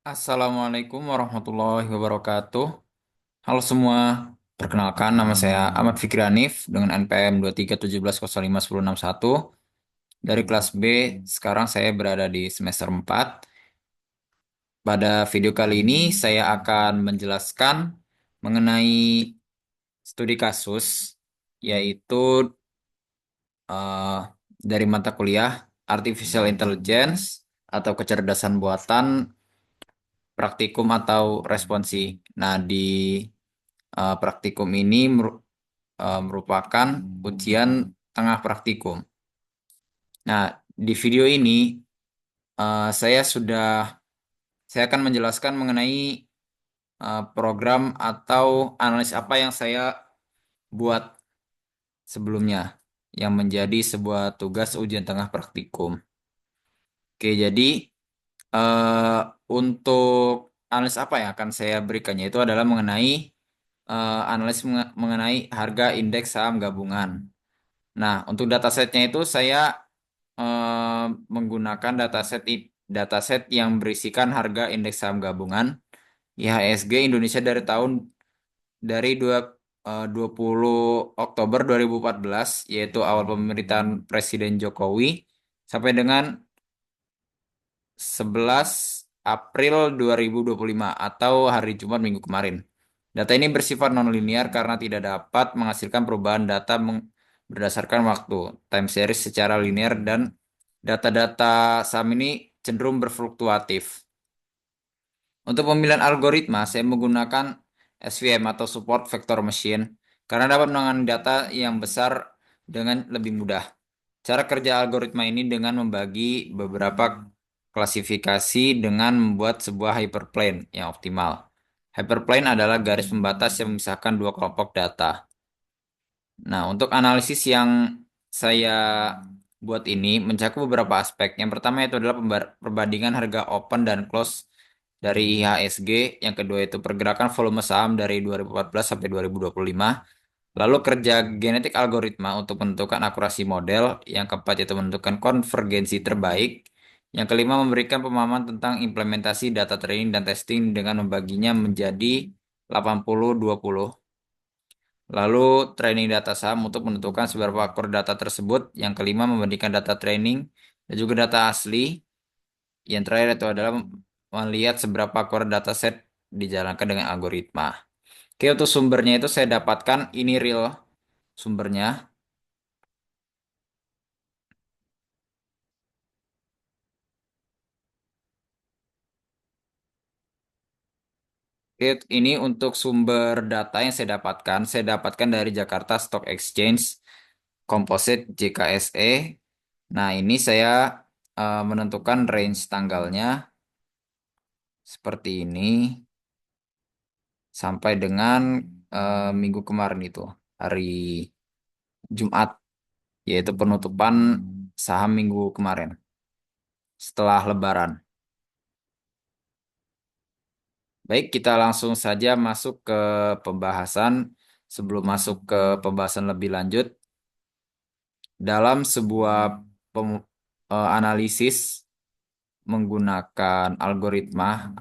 Assalamualaikum warahmatullahi wabarakatuh. Halo semua, perkenalkan nama saya Ahmad Fikri Hanif dengan NPM 23711051061 dari kelas B. Sekarang saya berada di semester 4. Pada video kali ini saya akan menjelaskan mengenai studi kasus, yaitu eh, dari mata kuliah Artificial Intelligence atau kecerdasan buatan, praktikum atau responsi. Nah, di praktikum ini merupakan ujian tengah praktikum. Nah, di video ini saya akan menjelaskan mengenai program atau analis apa yang saya buat sebelumnya yang menjadi sebuah tugas ujian tengah praktikum. Oke, jadi eh, untuk analis apa yang akan saya berikannya itu adalah mengenai analis mengenai harga indeks saham gabungan. Nah, untuk datasetnya itu saya menggunakan dataset yang berisikan harga indeks saham gabungan IHSG Indonesia dari 20 Oktober 2014, yaitu awal pemerintahan Presiden Jokowi, sampai dengan 11 April 2025 atau hari Jumat minggu kemarin. Data ini bersifat nonlinear karena tidak dapat menghasilkan perubahan data berdasarkan waktu, time series secara linear, dan data-data saham ini cenderung berfluktuatif. Untuk pemilihan algoritma, saya menggunakan SVM atau Support Vector Machine karena dapat menangani data yang besar dengan lebih mudah. Cara kerja algoritma ini dengan membagi beberapa klasifikasi dengan membuat sebuah hyperplane yang optimal. Hyperplane adalah garis pembatas yang memisahkan dua kelompok data. Nah, untuk analisis yang saya buat ini mencakup beberapa aspek. Yang pertama itu adalah perbandingan harga open dan close dari IHSG. Yang kedua itu pergerakan volume saham dari 2014 sampai 2025. Lalu kerja genetik algoritma untuk menentukan akurasi model. Yang keempat itu menentukan konvergensi terbaik. Yang kelima memberikan pemahaman tentang implementasi data training dan testing dengan membaginya menjadi 80-20. Lalu training data saham untuk menentukan seberapa akurat data tersebut. Yang kelima membandingkan data training dan juga data asli. Yang terakhir itu adalah melihat seberapa akurat dataset dijalankan dengan algoritma. Oke, untuk sumbernya itu saya dapatkan ini real sumbernya. Oke, ini untuk sumber data yang saya dapatkan dari Jakarta Stock Exchange Composite JKSE. Nah, ini saya menentukan range tanggalnya seperti ini sampai dengan minggu kemarin itu, hari Jumat, yaitu penutupan saham minggu kemarin setelah Lebaran. Baik, kita langsung saja masuk ke pembahasan. Sebelum masuk ke pembahasan lebih lanjut, dalam sebuah analisis menggunakan algoritma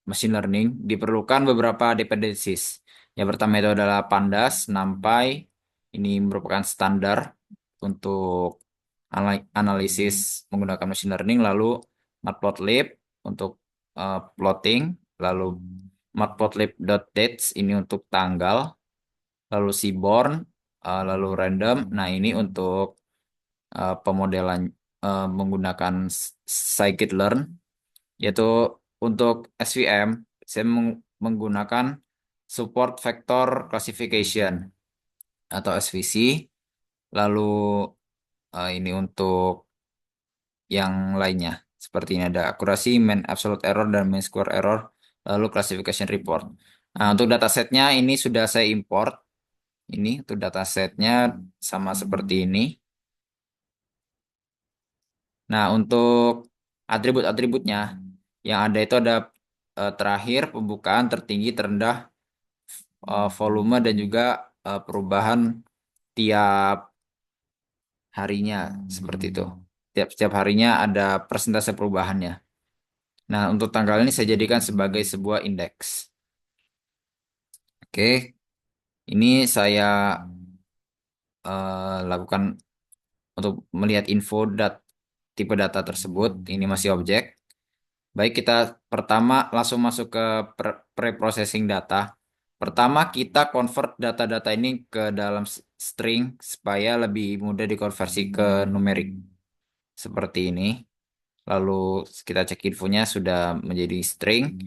machine learning diperlukan beberapa dependencies. Yang pertama itu adalah pandas, NumPy. Ini merupakan standar untuk analisis menggunakan machine learning. Lalu matplotlib untuk plotting. Lalu matplotlib.dates ini untuk tanggal. Lalu seaborn, lalu random. Nah, ini untuk pemodelan menggunakan scikit-learn, yaitu untuk SVM saya menggunakan support vector classification atau SVC. Lalu ini untuk yang lainnya seperti ini ada akurasi, mean absolute error dan mean square error, lalu classification report. Nah, untuk datasetnya ini sudah saya import. Ini untuk datasetnya sama seperti ini. Nah, untuk atribut-atributnya yang ada itu ada terakhir, pembukaan, tertinggi, terendah, volume, dan juga perubahan tiap harinya seperti itu. Setiap harinya ada persentase perubahannya. Nah, untuk tanggal ini saya jadikan sebagai sebuah indeks. Oke, ini saya lakukan untuk melihat info tipe data tersebut. Ini masih objek. Baik, kita pertama langsung masuk ke pre-processing data. Pertama, kita convert data-data ini ke dalam string supaya lebih mudah dikonversi ke numerik. Seperti ini. Lalu kita cek infonya sudah menjadi string.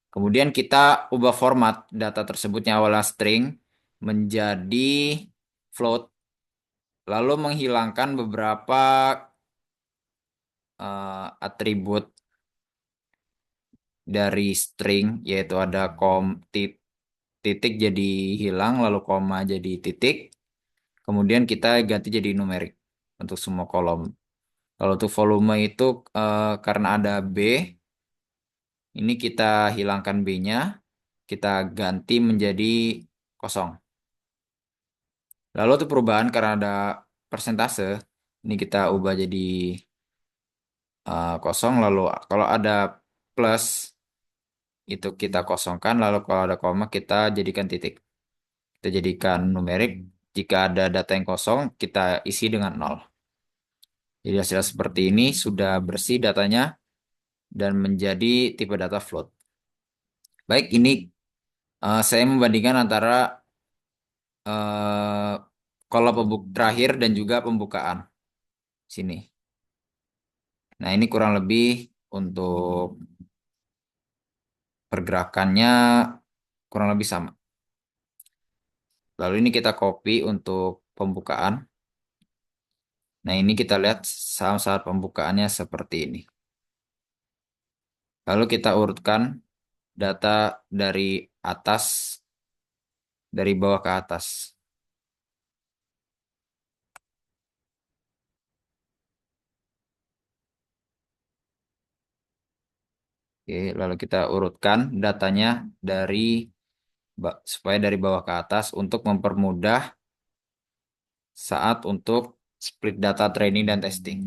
Kemudian kita ubah format data tersebutnya awalnya string menjadi float. Lalu menghilangkan beberapa atribut dari string, yaitu ada titik jadi hilang, lalu koma jadi titik. Kemudian kita ganti jadi numerik untuk semua kolom. Kalau untuk volume itu karena ada B, ini kita hilangkan B-nya, kita ganti menjadi kosong. Lalu untuk perubahan karena ada persentase, ini kita ubah jadi kosong. Lalu kalau ada plus, itu kita kosongkan. Lalu kalau ada koma, kita jadikan titik. Kita jadikan numerik. Jika ada data yang kosong, kita isi dengan nol. Jadi hasil seperti ini sudah bersih datanya dan menjadi tipe data float. Baik, ini saya membandingkan antara eh, kolom terakhir dan juga pembukaan sini. Nah, ini kurang lebih untuk pergerakannya kurang lebih sama. Lalu ini kita copy untuk pembukaan. Nah, ini kita lihat saat pembukaannya seperti ini. Lalu kita urutkan data dari atas, dari bawah ke atas. Oke, lalu kita urutkan datanya dari supaya dari bawah ke atas untuk mempermudah saat untuk split data training dan testing.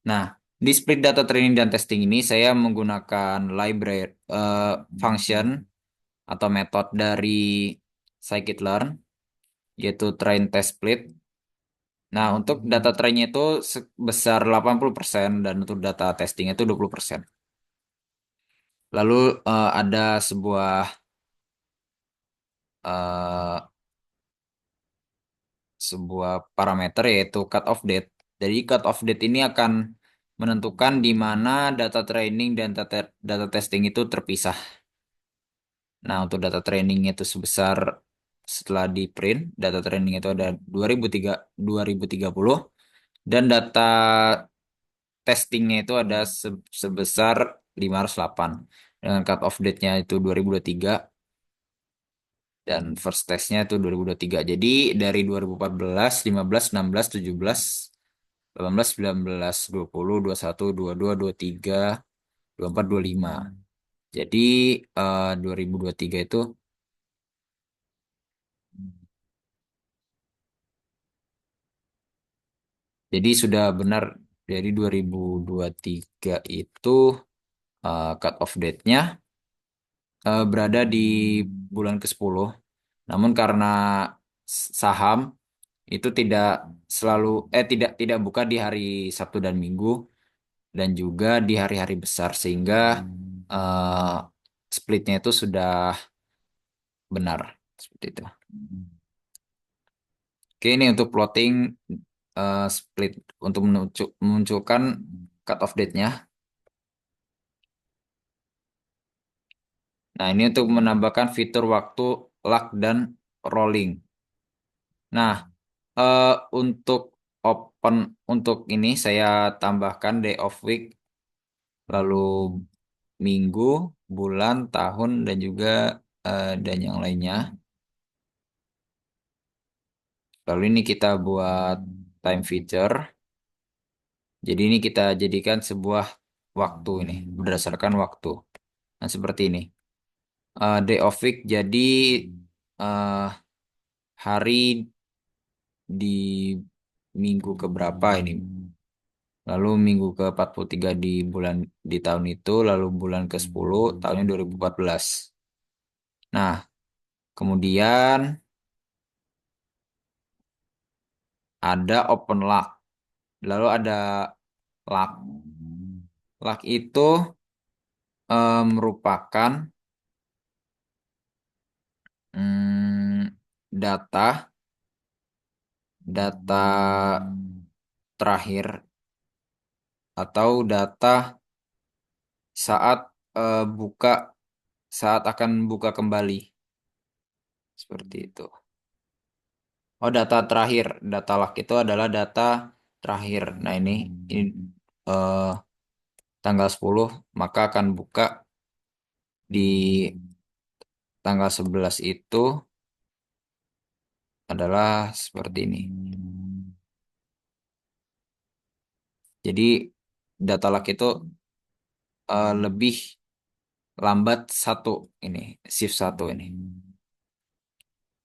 Nah, di split data training dan testing ini saya menggunakan library function atau metode dari scikit-learn yaitu train test split. Nah, untuk data trainnya itu sebesar 80% dan untuk data testingnya itu 20%. Lalu ada eh, sebuah parameter yaitu cut off date. Jadi cut off date ini akan menentukan di mana data training dan data testing itu terpisah. Nah, untuk data training itu sebesar setelah di print, data training itu ada 2030 dan data testingnya itu ada sebesar 508 dengan cut off date-nya itu 2023 dan first testnya itu 2023. Jadi dari 2014, 15, 16, 17, 18, 19, 20, 21, 22, 23, 24, 25. Jadi 2023 itu jadi sudah benar, jadi 2023 itu cut off date-nya berada di bulan ke-10. Namun karena saham itu tidak selalu tidak tidak buka di hari Sabtu dan Minggu dan juga di hari-hari besar sehingga eh, splitnya itu sudah benar seperti itu. Oke, ini untuk plotting split untuk memunculkan cut off date-nya. Nah, ini untuk menambahkan fitur waktu lag dan rolling. Nah, eh, untuk open untuk ini saya tambahkan day of week, lalu minggu, bulan, tahun, dan juga dan yang lainnya. Lalu ini kita buat time feature. Jadi ini kita jadikan sebuah waktu ini berdasarkan waktu. Nah, seperti ini. Day of week jadi eh, hari di minggu keberapa ini. lalu minggu ke 43 di tahun itu, lalu bulan ke 10 tahunnya 2014. Nah, kemudian ada open luck, lalu ada luck. Luck itu merupakan data data terakhir atau data saat buka saat akan buka kembali seperti itu. Oh, data terakhir, data luck itu adalah data terakhir. Nah, ini eh, tanggal 10 maka akan buka di tanggal 11 itu adalah seperti ini. Jadi data luck itu lebih lambat satu ini, shift satu ini.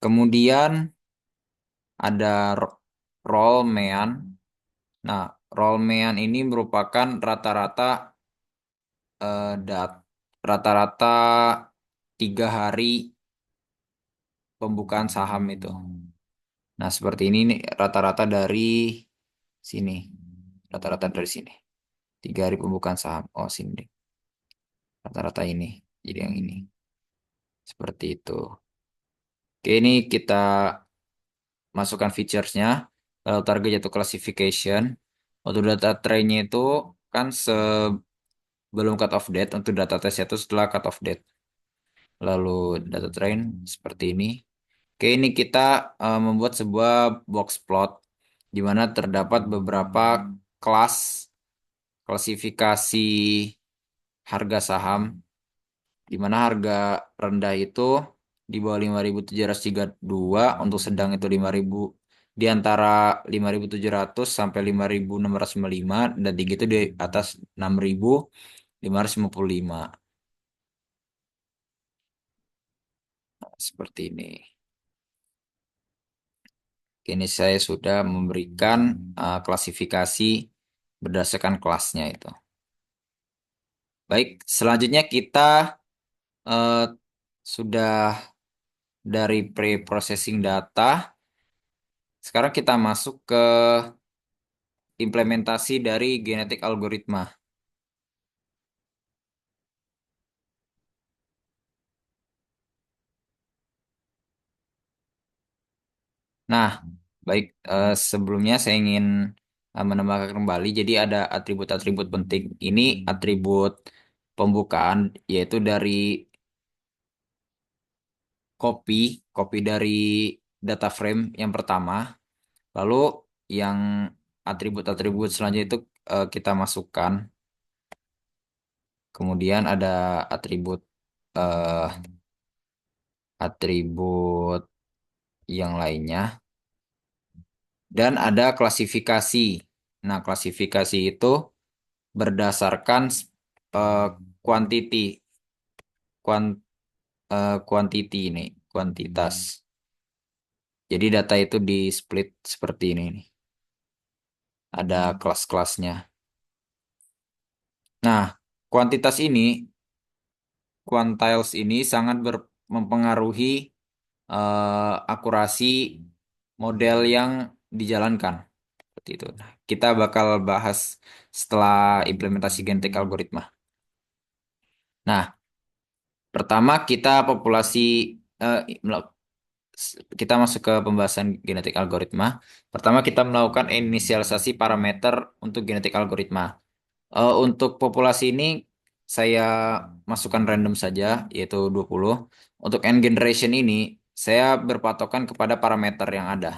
Kemudian ada rollman. Nah, rollman ini merupakan eh, dat- rata-rata 3 hari pembukaan saham itu. Nah, seperti ini nih rata-rata dari sini. Rata-rata dari sini. 3 hari pembukaan saham. Oh, sini. Rata-rata ini. Jadi yang ini. Seperti itu. Oke, ini kita masukkan featuresnya. Kalau target jatuh classification. Untuk data trainnya itu kan sebelum cut off date. Untuk data test itu setelah cut off date. Lalu data train seperti ini. Oke, ini kita membuat sebuah box plot di mana terdapat beberapa kelas klasifikasi harga saham, di mana harga rendah itu di bawah 5.732, untuk sedang itu 5.000, di antara 5.700 sampai 5.655, dan tinggi itu di atas 6.555. Seperti ini. Kini saya sudah memberikan klasifikasi berdasarkan kelasnya itu. Baik, selanjutnya kita eh, sudah dari pre-processing data. Sekarang kita masuk ke implementasi dari genetik algoritma. Nah, baik, sebelumnya saya ingin menambahkan kembali. Jadi ada atribut-atribut penting. Ini atribut pembukaan, yaitu dari copy, copy dari data frame yang pertama. Lalu yang atribut-atribut selanjutnya itu kita masukkan. Kemudian ada atribut eh, atribut yang lainnya dan ada klasifikasi. Nah, klasifikasi itu berdasarkan eh, quantity, kuan, quantity ini, kuantitas. Jadi data itu di split seperti ini nih. Ada kelas-kelasnya. Nah, kuantitas ini, quantiles ini sangat mempengaruhi akurasi model yang dijalankan. Seperti itu. Nah, kita bakal bahas setelah implementasi genetik algoritma. Nah, pertama kita populasi eh, mela- kita masuk ke pembahasan genetik algoritma. Pertama kita melakukan inisialisasi parameter untuk genetik algoritma. Untuk populasi ini saya masukkan random saja, yaitu 20. Untuk n generation ini saya berpatokan kepada parameter yang ada.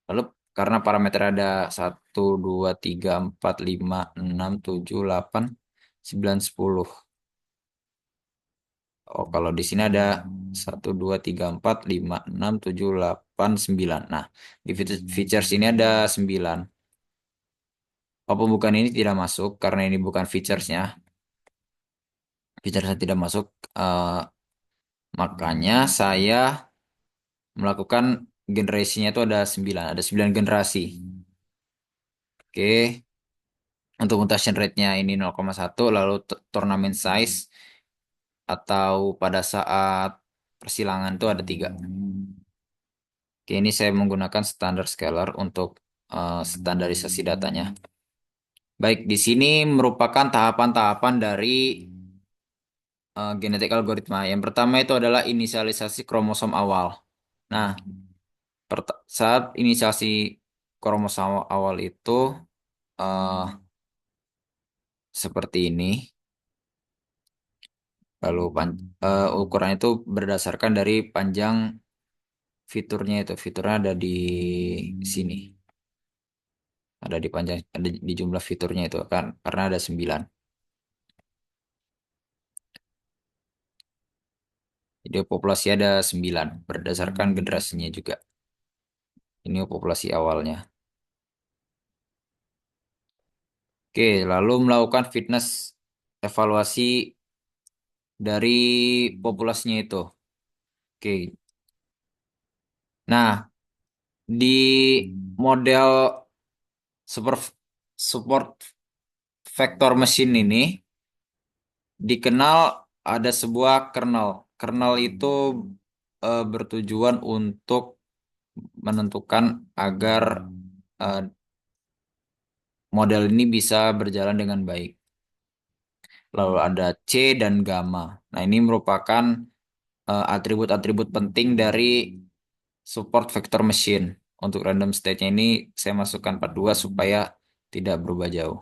Lalu karena parameter ada 1, 2, 3, 4, 5, 6, 7, 8, 9, 10. Oh, kalau di sini ada 1, 2, 3, 4, 5, 6, 7, 8, 9. Nah, di features ini ada 9. Oh, pembukaan ini tidak masuk karena ini bukan featuresnya. Featuresnya tidak masuk. eh, Makanya saya melakukan generasinya itu ada 9. Ada 9 generasi. Oke, untuk mutation rate-nya ini 0,1, lalu turnamen size atau pada saat persilangan itu ada 3. Oke, ini saya menggunakan standar scalar untuk standarisasi datanya. Baik, di sini merupakan tahapan-tahapan dari genetik algoritma. Yang pertama itu adalah inisialisasi kromosom awal. Nah, saat inisiasi kromosom awal itu eh, seperti ini. Lalu ukuran itu berdasarkan dari panjang fiturnya itu. Fiturnya ada di sini. Ada di panjang, ada di jumlah fiturnya itu kan karena ada 9. Jadi populasi ada 9 berdasarkan generasinya juga. Ini populasi awalnya. Oke, lalu melakukan fitness evaluasi dari populasinya itu. Oke. Nah, di model super support vector machine ini dikenal ada sebuah kernel. Kernel itu bertujuan untuk menentukan agar eh, model ini bisa berjalan dengan baik. Lalu ada C dan gamma. Nah, ini merupakan atribut-atribut penting dari support vector machine. Untuk random state-nya ini saya masukkan 42 supaya tidak berubah jauh.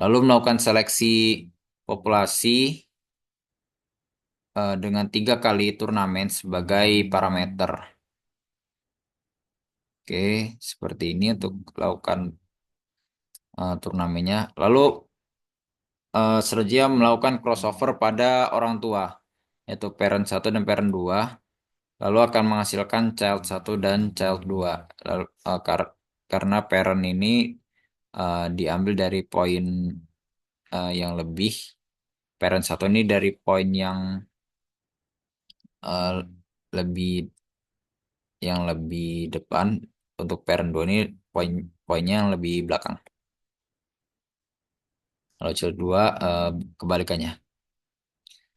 Lalu melakukan seleksi populasi dengan 3 kali turnamen sebagai parameter. Oke, seperti ini untuk melakukan turnamennya. Lalu selanjutnya melakukan crossover pada orang tua, yaitu parent 1 dan parent 2. Lalu akan menghasilkan child 1 dan child 2. Lalu, karena parent ini diambil dari poin yang lebih. Parent 1 ini dari poin eh, lebih depan. Untuk parent 2 ini poinnya yang lebih belakang. Kalau child 2 kebalikannya.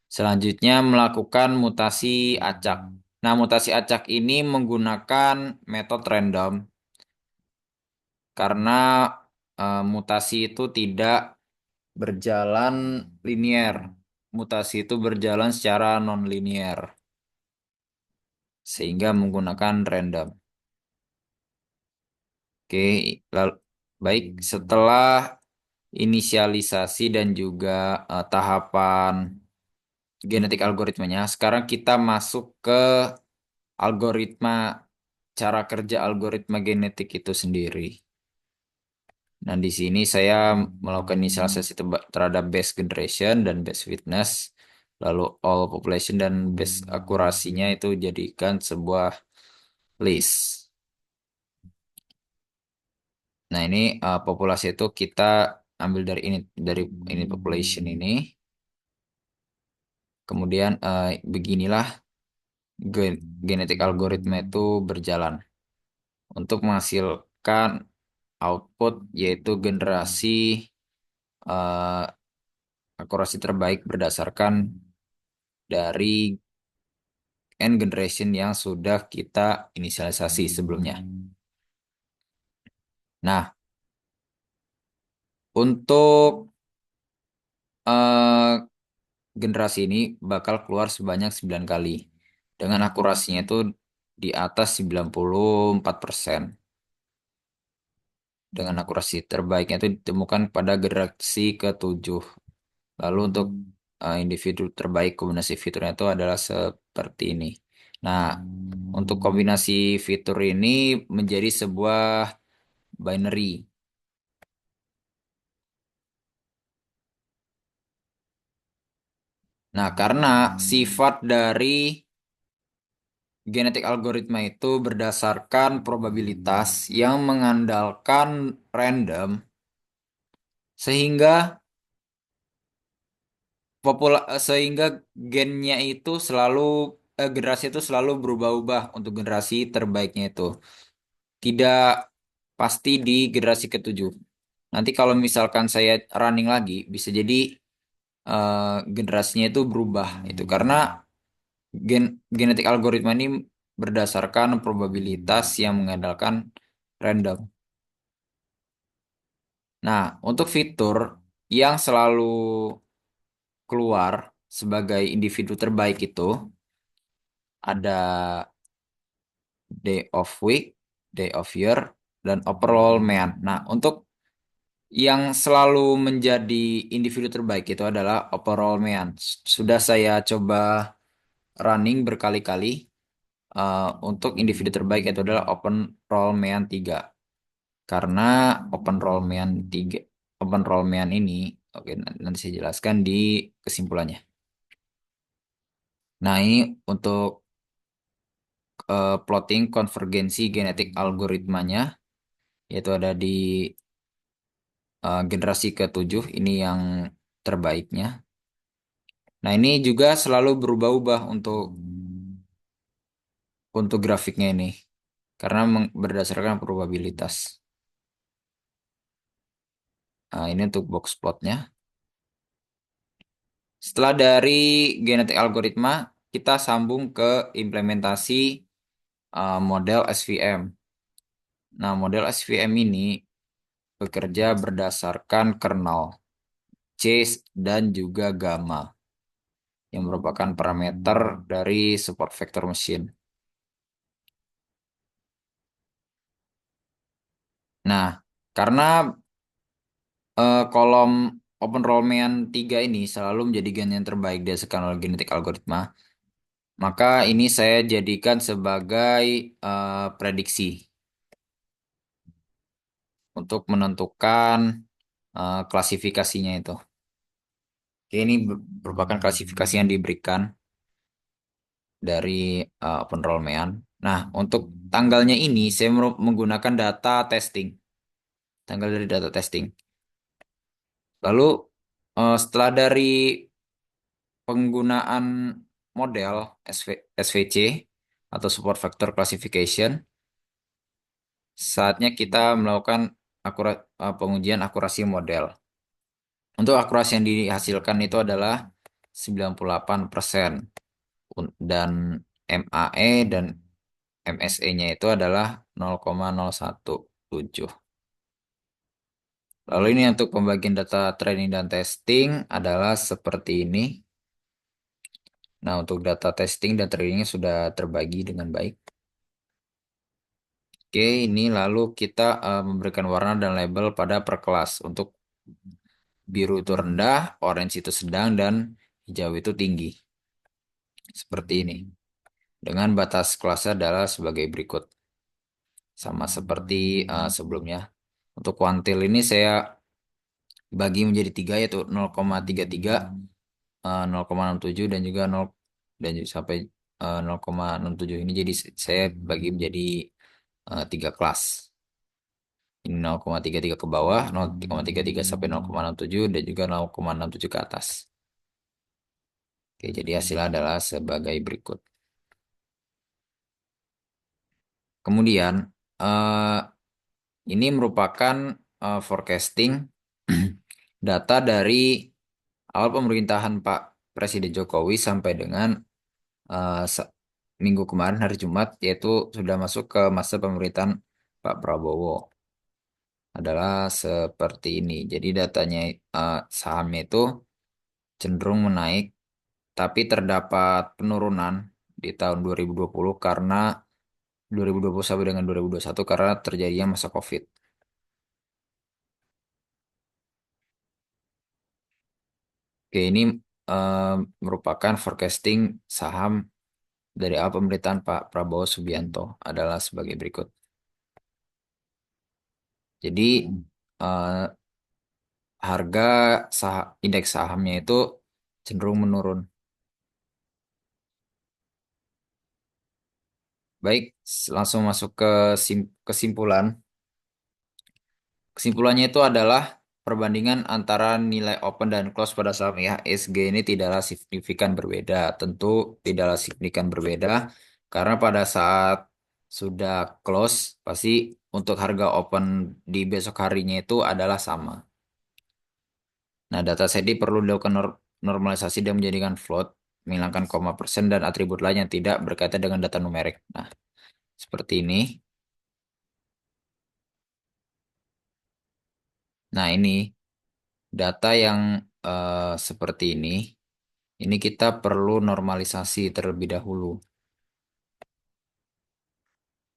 Selanjutnya melakukan mutasi acak. Nah, mutasi acak ini menggunakan metode random karena mutasi itu tidak berjalan linier. Mutasi itu berjalan secara non-linier, sehingga menggunakan random. Oke, lalu, baik setelah inisialisasi dan juga tahapan genetik algoritmanya, sekarang kita masuk ke algoritma, cara kerja algoritma genetik itu sendiri. Nah, di sini saya melakukan inisialisasi terhadap base generation dan base fitness, lalu all population dan base akurasinya itu jadikan sebuah list. Nah, ini populasi itu kita ambil dari ini population ini. Kemudian beginilah genetik algoritma itu berjalan untuk menghasilkan output yaitu generasi eh, akurasi terbaik berdasarkan dari n generation yang sudah kita inisialisasi sebelumnya. Nah, untuk eh, generasi ini bakal keluar sebanyak 9 kali. Dengan akurasinya itu di atas 94%. Dengan akurasi terbaiknya itu ditemukan pada generasi ke-7. Lalu untuk individu terbaik kombinasi fiturnya itu adalah seperti ini. Nah, untuk kombinasi fitur ini menjadi sebuah binary. Nah, karena sifat dari genetik algoritma itu berdasarkan probabilitas yang mengandalkan random, sehingga sehingga gennya itu selalu generasi itu selalu berubah-ubah untuk generasi terbaiknya itu. Tidak pasti di generasi ketujuh. Nanti kalau misalkan saya running lagi, bisa jadi generasinya itu berubah itu karena genetik algoritma ini berdasarkan probabilitas yang mengandalkan random. Nah, untuk fitur yang selalu keluar sebagai individu terbaik itu ada day of week, day of year, dan overall man. Nah, untuk yang selalu menjadi individu terbaik itu adalah overall man. Sudah saya coba running berkali-kali. Untuk individu terbaik itu adalah Open Rollman 3. Karena Open Rollman 3, Open Rollman ini, oke nanti saya jelaskan di kesimpulannya. Nah, ini untuk plotting konvergensi genetik algoritmanya, yaitu ada di generasi ke-7, ini yang terbaiknya. Nah, ini juga selalu berubah-ubah untuk grafiknya ini, karena berdasarkan probabilitas. Nah, ini untuk box plotnya. Setelah dari genetik algoritma, kita sambung ke implementasi model SVM. Nah, model SVM ini bekerja berdasarkan kernel C dan juga gamma yang merupakan parameter dari support vector machine. Nah, karena kolom OpenRollman 3 ini selalu menjadi gen yang terbaik di skala genetik algoritma, maka ini saya jadikan sebagai prediksi untuk menentukan klasifikasinya itu. Oke, ini merupakan klasifikasi yang diberikan dari penrollman. Nah, untuk tanggalnya ini saya menggunakan data testing, tanggal dari data testing. Lalu setelah dari penggunaan model SVC atau Support Factor Classification, saatnya kita melakukan pengujian akurasi model. Untuk akurasi yang dihasilkan itu adalah 98%. Dan MAE dan MSE-nya itu adalah 0,017. Lalu ini untuk pembagian data training dan testing adalah seperti ini. Nah, untuk data testing dan trainingnya sudah terbagi dengan baik. Oke, ini lalu kita memberikan warna dan label pada per kelas. Untuk biru itu rendah, orange itu sedang, dan hijau itu tinggi. Seperti ini. Dengan batas kelasnya adalah sebagai berikut. Sama seperti sebelumnya. Untuk kuantil ini saya bagi menjadi 3 yaitu 0,33, 0,67 dan juga 0 dan sampai 0,67 ini jadi saya bagi menjadi 3 kelas. Ini 0,33 ke bawah, 0,33 sampai 0,67 dan juga 0,67 ke atas. Oke, jadi hasilnya adalah sebagai berikut. Kemudian eh, ini merupakan forecasting data dari awal pemerintahan Pak Presiden Jokowi sampai dengan eh, se- minggu kemarin hari Jumat, yaitu sudah masuk ke masa pemerintahan Pak Prabowo, adalah seperti ini. Jadi datanya sahamnya itu cenderung menaik, tapi terdapat penurunan di tahun 2020 karena 2020 sampai dengan 2021 karena terjadinya masa COVID. Oke, ini eh, merupakan forecasting saham dari awal pemerintahan Pak Prabowo Subianto adalah sebagai berikut. Jadi eh, harga indeks sahamnya itu cenderung menurun. Baik, langsung masuk ke kesimpulan. Kesimpulannya itu adalah perbandingan antara nilai open dan close pada saham IHSG ini tidaklah signifikan berbeda. Tentu tidaklah signifikan berbeda karena pada saat sudah close, pasti untuk harga open di besok harinya itu adalah sama. Nah, data SEDI perlu dilakukan normalisasi dan menjadikan float, menghilangkan koma persen dan atribut lain yang tidak berkaitan dengan data numerik. Nah, seperti ini. Nah, ini data yang seperti ini kita perlu normalisasi terlebih dahulu.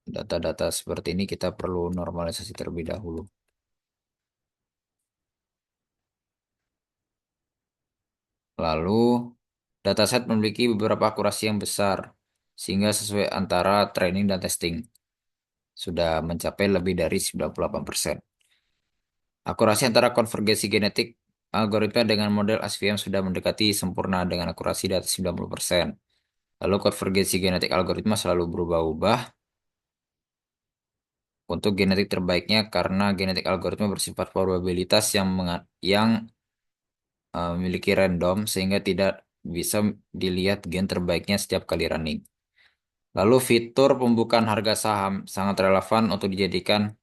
Data-data seperti ini kita perlu normalisasi terlebih dahulu. Lalu, dataset memiliki beberapa akurasi yang besar, sehingga sesuai antara training dan testing. Sudah mencapai lebih dari 98%. Akurasi antara konvergensi genetik algoritma dengan model SVM sudah mendekati sempurna dengan akurasi di atas 90%. Lalu konvergensi genetik algoritma selalu berubah-ubah untuk genetik terbaiknya karena genetik algoritma bersifat probabilitas yang memiliki random sehingga tidak bisa dilihat gen terbaiknya setiap kali running. Lalu fitur pembukaan harga saham sangat relevan untuk dijadikan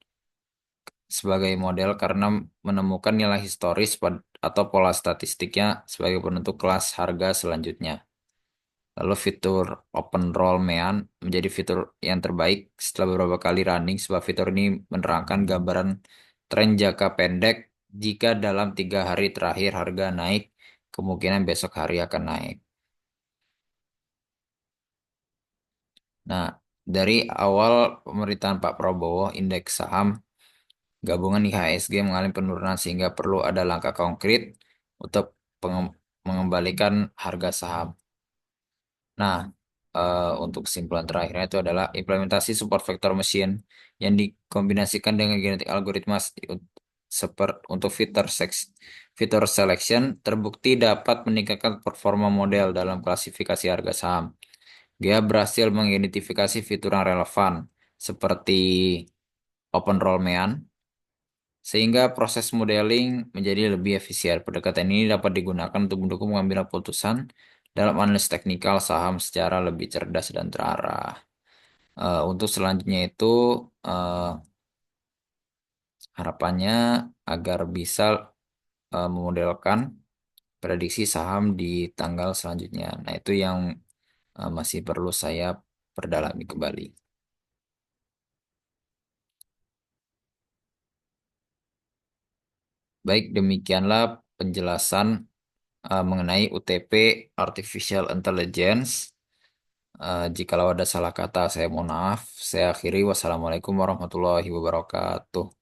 sebagai model karena menemukan nilai historis atau pola statistiknya sebagai penentu kelas harga selanjutnya. Lalu fitur Open Roll Mean menjadi fitur yang terbaik setelah beberapa kali running sebab fitur ini menerangkan gambaran tren jangka pendek jika dalam 3 hari terakhir harga naik, kemungkinan besok hari akan naik. Nah, dari awal pemerintahan Pak Prabowo, indeks saham gabungan IHSG mengalami penurunan sehingga perlu ada langkah konkret untuk mengembalikan harga saham. Nah, untuk kesimpulan terakhirnya itu adalah implementasi support vector machine yang dikombinasikan dengan genetik algoritma untuk fitur selection terbukti dapat meningkatkan performa model dalam klasifikasi harga saham. Dia berhasil mengidentifikasi fitur yang relevan seperti open rollman sehingga proses modeling menjadi lebih efisien. Pendekatan ini dapat digunakan untuk mendukung pengambilan keputusan dalam analisis teknikal saham secara lebih cerdas dan terarah. Untuk selanjutnya itu eh, harapannya agar bisa memodelkan prediksi saham di tanggal selanjutnya. Nah, itu yang masih perlu saya perdalami kembali. Baik, demikianlah penjelasan mengenai UTP Artificial Intelligence. Jikalau ada salah kata, saya mohon maaf. Saya akhiri. Wassalamualaikum warahmatullahi wabarakatuh.